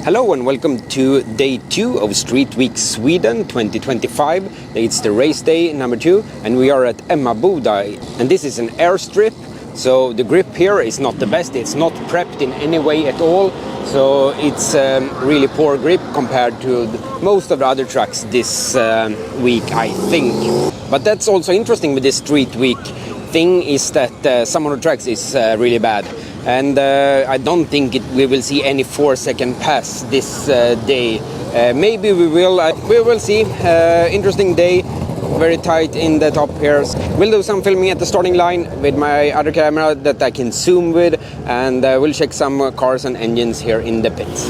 Hello and welcome to day 2 of Streetweek Sweden 2025. It's the race day number 2 and we are at Emmaboda, and this is an airstrip, so the grip here is not the best. It's not prepped in any way at all, so it's really poor grip compared to most of the other tracks this week, I think. But that's also interesting with this Streetweek thing, is that some of the tracks is really bad. And I don't think we will see any 4-second pass this day. Maybe we will see. Interesting day, very tight in the top here. We'll do some filming at the starting line with my other camera that I can zoom with, and we'll check some cars and engines here in the pits.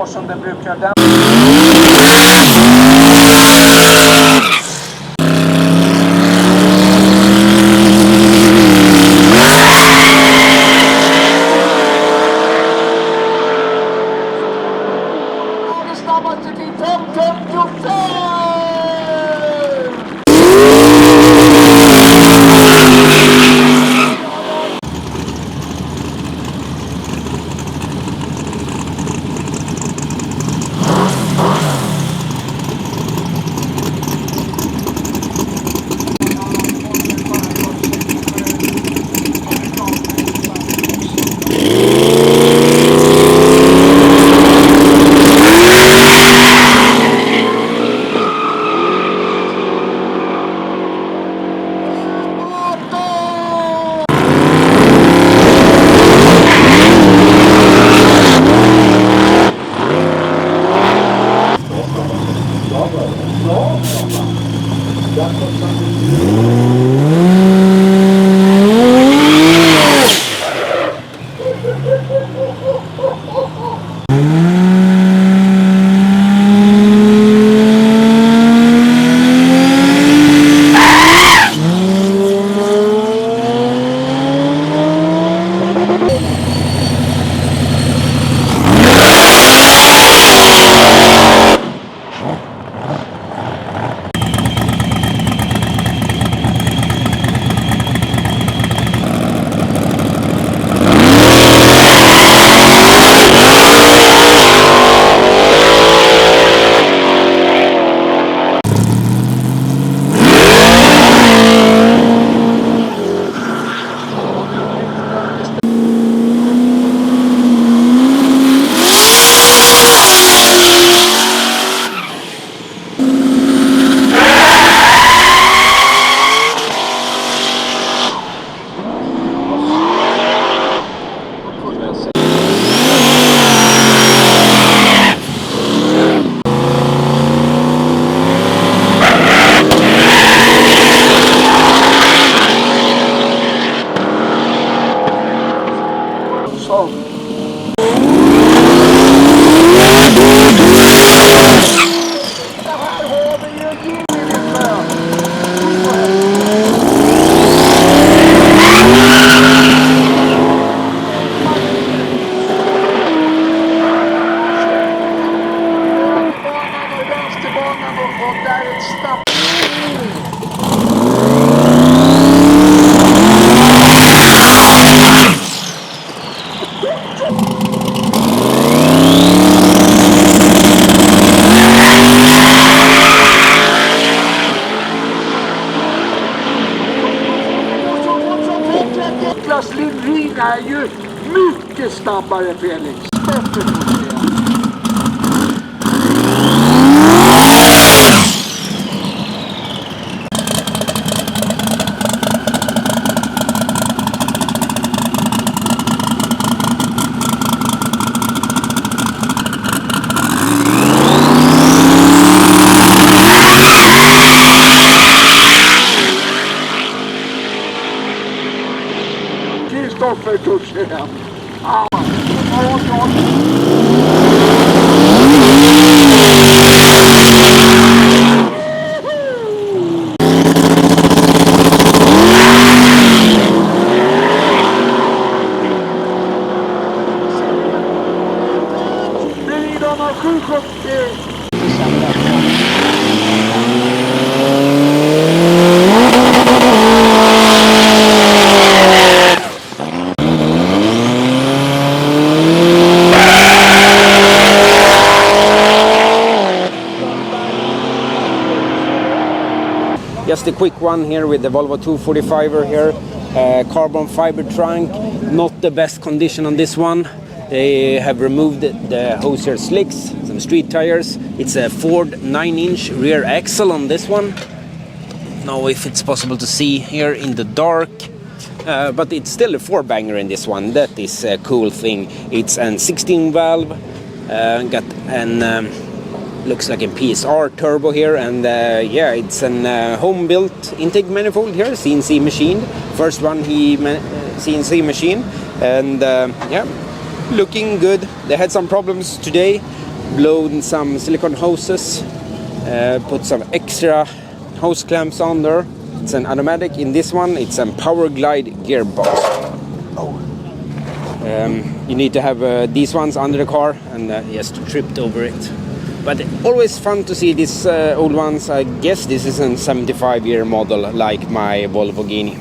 Som den brukar. Är ju mycket snabbare, Felix. för kurser än. Ja, Bilarna 770. Just a quick one here with the Volvo 245er here. Carbon fiber trunk, not the best condition on this one. They have removed the hosier slicks, some street tires. It's a Ford 9-inch rear axle on this one. Now if it's possible to see here in the dark. But it's still a 4-banger in this one. That is a cool thing. It's an 16 valve, got an looks like a PSR turbo here, and yeah, it's an home built intake manifold here, CNC machined. First one CNC machine, and yeah, looking good. They had some problems today, blown some silicone hoses, put some extra hose clamps on there. It's an automatic. In this one it's a power glide gearbox. You need to have these ones under the car, and just tripped over it. But always fun to see these old ones. I guess this is a 75-year model like my Volvo Gini.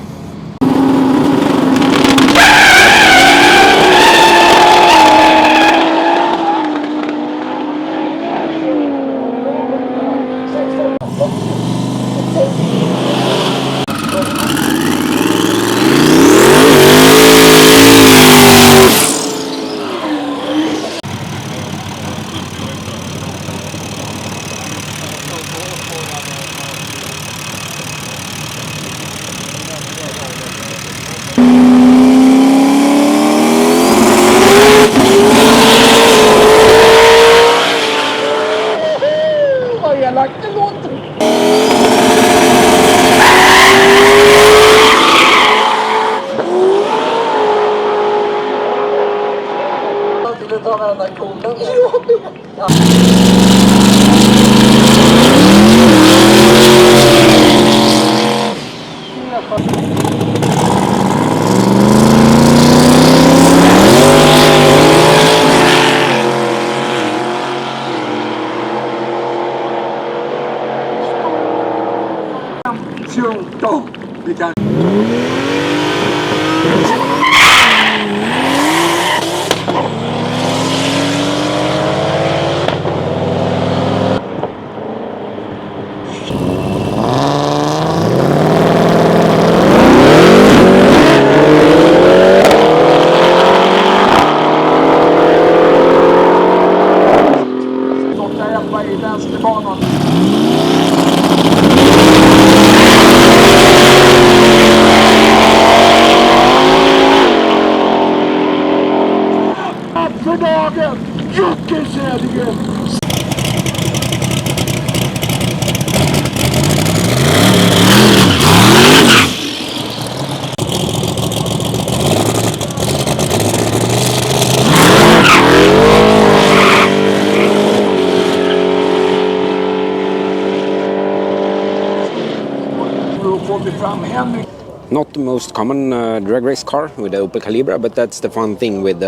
Not the most common drag race car with the Opel Calibra, but that's the fun thing with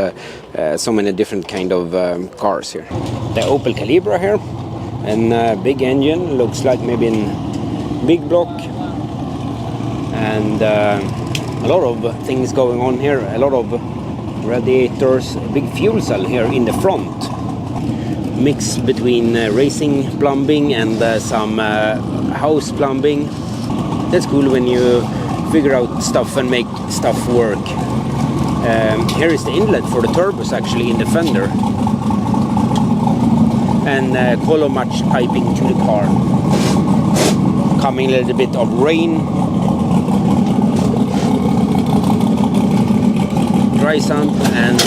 so many different kind of cars here. The Opel Calibra here, and big engine, looks like maybe in big block, and a lot of things going on here, a lot of radiators, big fuel cell here in the front, mix between racing plumbing and some house plumbing. That's cool when you figure out stuff and make stuff work. Here is the inlet for the turbos actually in the fender, and column match piping to the car. Coming a little bit of rain, dry sump, and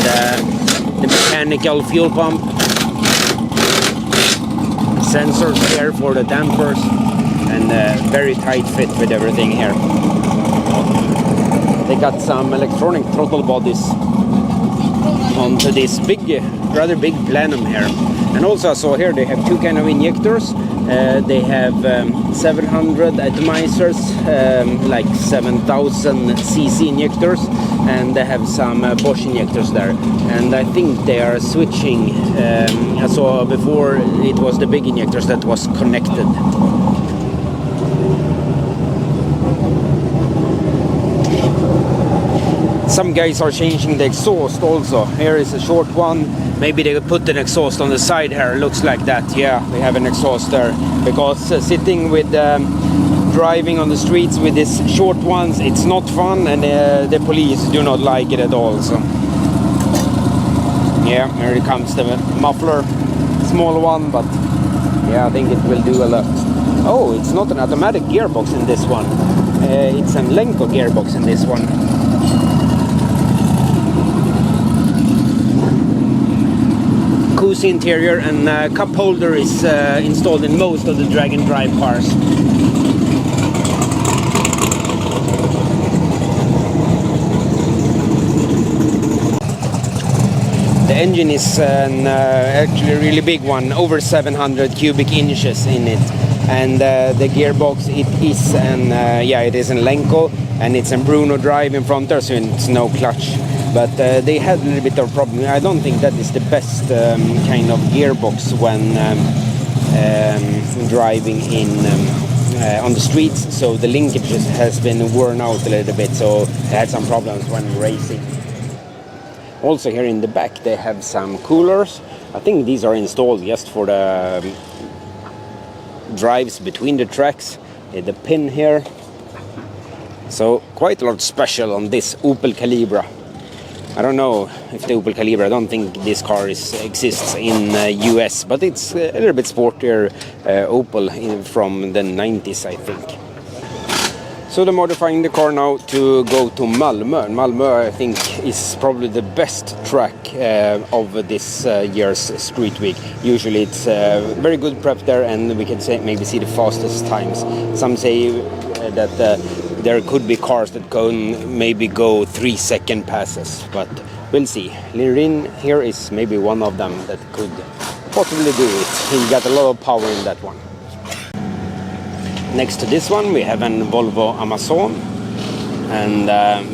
the mechanical fuel pump, sensors here for the dampers, and very tight fit with everything here. they got some electronic throttle bodies onto this big, rather big plenum here. And also I saw here they have two kind of injectors. They have 700 atomizers, like 7000 cc injectors, and they have some Bosch injectors there. And I think they are switching. I saw before it was the big injectors that was connected. Some guys are changing the exhaust also. Here is a short one. Maybe they put an exhaust on the side here. Looks like that. Yeah, they have an exhaust there. Because sitting with driving on the streets with these short ones, it's not fun, and the police do not like it at all. So yeah, here it comes the muffler. Small one, but yeah, I think it will do a lot. Oh, it's not an automatic gearbox in this one. It's an Lenco gearbox in this one. Cozy interior, and cup holder is installed in most of the drag and drive cars. The engine is actually a really big one, over 700 cubic inches in it, and the gearbox it is it is in Lenco, and it's in Bruno drive in front there, so it's no clutch. But they had a little bit of a problem. I don't think that is the best kind of gearbox when driving in on the streets. So the linkage has been worn out a little bit, so they had some problems when racing. Also here in the back they have some coolers. I think these are installed just for the drives between the tracks. The pin here. So quite a lot special on this Opel Calibra. I don't know if the Opel Calibra, I don't think this car exists in US, but it's a little bit sportier Opel from the 90s, I think. So they're modifying the car now to go to Malmö. Malmö, I think, is probably the best track of this year's Street Week. Usually it's very good prep there, and we can maybe see the fastest times. Some say that there could be cars that can maybe go 3-second passes, but we'll see. Lirin here is maybe one of them that could possibly do it. He got a lot of power in that one. Next to this one we have a Volvo Amazon, and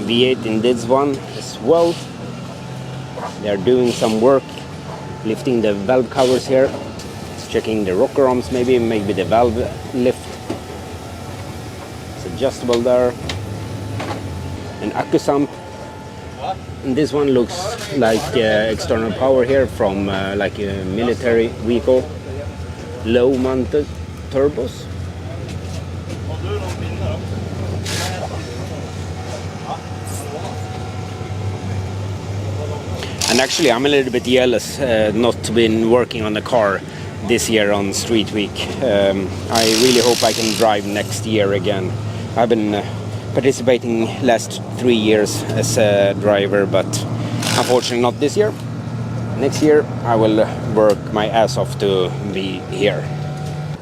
V8 in this one as well. They're doing some work lifting the valve covers here, checking the rocker arms, maybe the valve lift. Adjustable there, an accu sump, and this one looks like external power here from like a military vehicle. Low mounted turbos. And actually I'm a little bit jealous not been working on the car this year on Street Week. I really hope I can drive next year again. I've been participating last 3 years as a driver, but unfortunately not this year. Next year I will work my ass off to be here.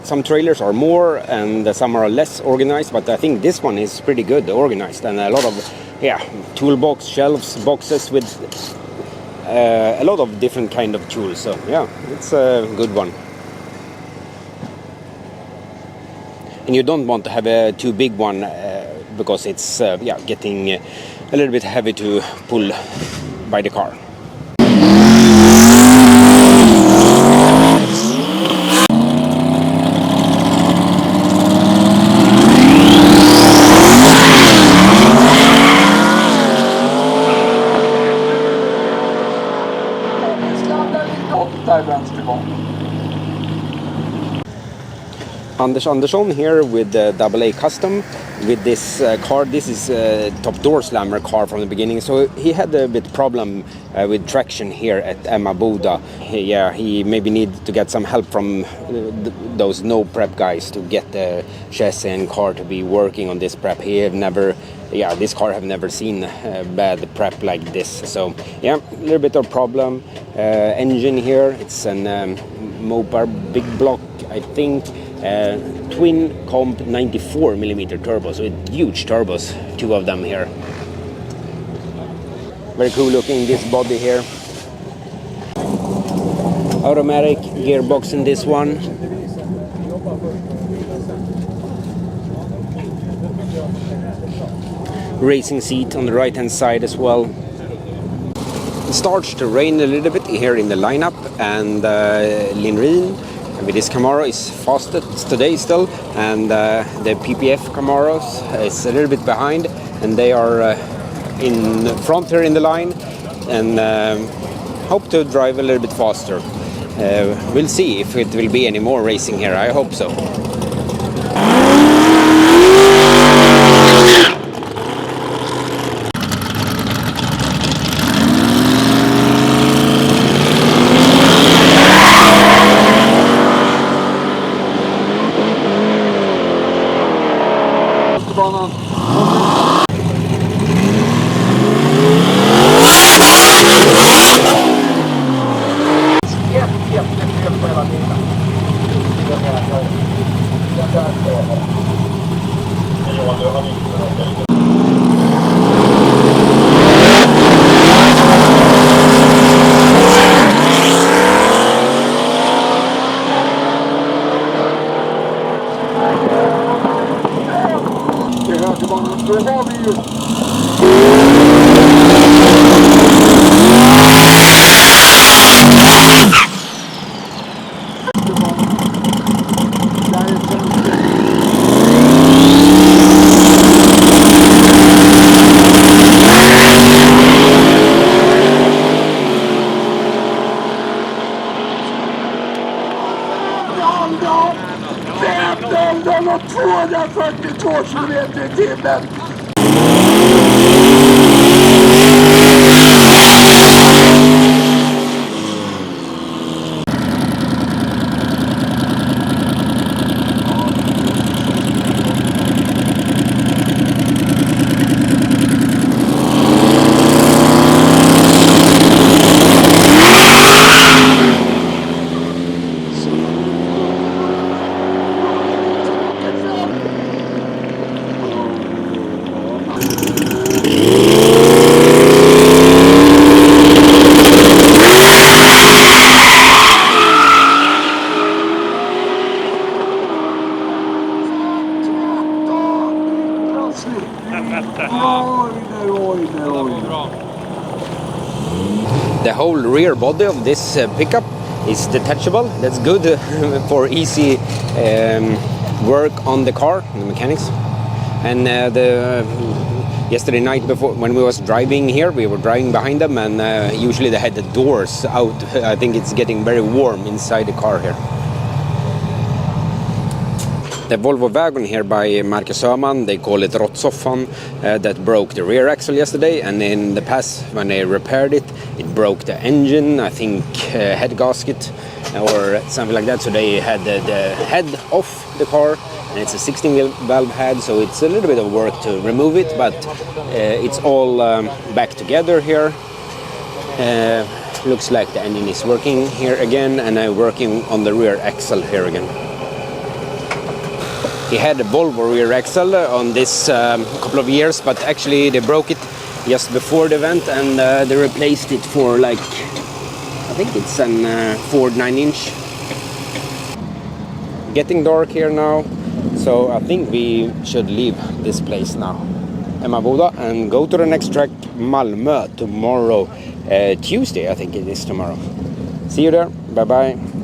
Some trailers are more and some are less organized, but I think this one is pretty good organized, and a lot of toolbox, shelves, boxes with a lot of different kind of tools. So yeah, it's a good one. And you don't want to have a too big one because it's getting a little bit heavy to pull by the car. Anders Andersson here with the AA Custom with this car. This is a top door slammer car from the beginning, so he had a bit problem with traction here at Emmaboda. He maybe need to get some help from those no prep guys to get the chassis and car to be working on this prep. This car have never seen bad prep like this. So yeah, a little bit of problem. Engine here, it's an Mopar big block, I think. Twin comp 94mm turbo, so huge turbos, two of them here. Very cool looking, this body here. Automatic gearbox in this one. Racing seat on the right hand side as well. It starts to rain a little bit here in the lineup, and Linrin with this Camaro is fastest today still, and the PPF Camaros is a little bit behind, and they are in front here in the line, and hope to drive a little bit faster. We'll see if it will be any more racing here. I hope so. Den har 242 kilometer i timmen. The whole rear body of this pickup is detachable. That's good for easy work on the car, the mechanics. And yesterday night before, when we was driving here, we were driving behind them, and usually they had the doors out. I think it's getting very warm inside the car here. The Volvo wagon here by Marcus Öhman, they call it Råttsoffan, that broke the rear axle yesterday, and in the past when they repaired it, it broke the engine, I think head gasket or something like that, so they had the head off the car, and it's a 16 valve head, so it's a little bit of work to remove it, but it's all back together here. Looks like the engine is working here again, and I'm working on the rear axle here again. He had a Volvo rear axle on this couple of years, but actually they broke it just before the event, and they replaced it for like, I think it's a Ford 9-inch. Getting dark here now, so I think we should leave this place now, Emmaboda, and go to the next track, Malmö, tomorrow, Tuesday I think it is tomorrow. See you there, bye bye.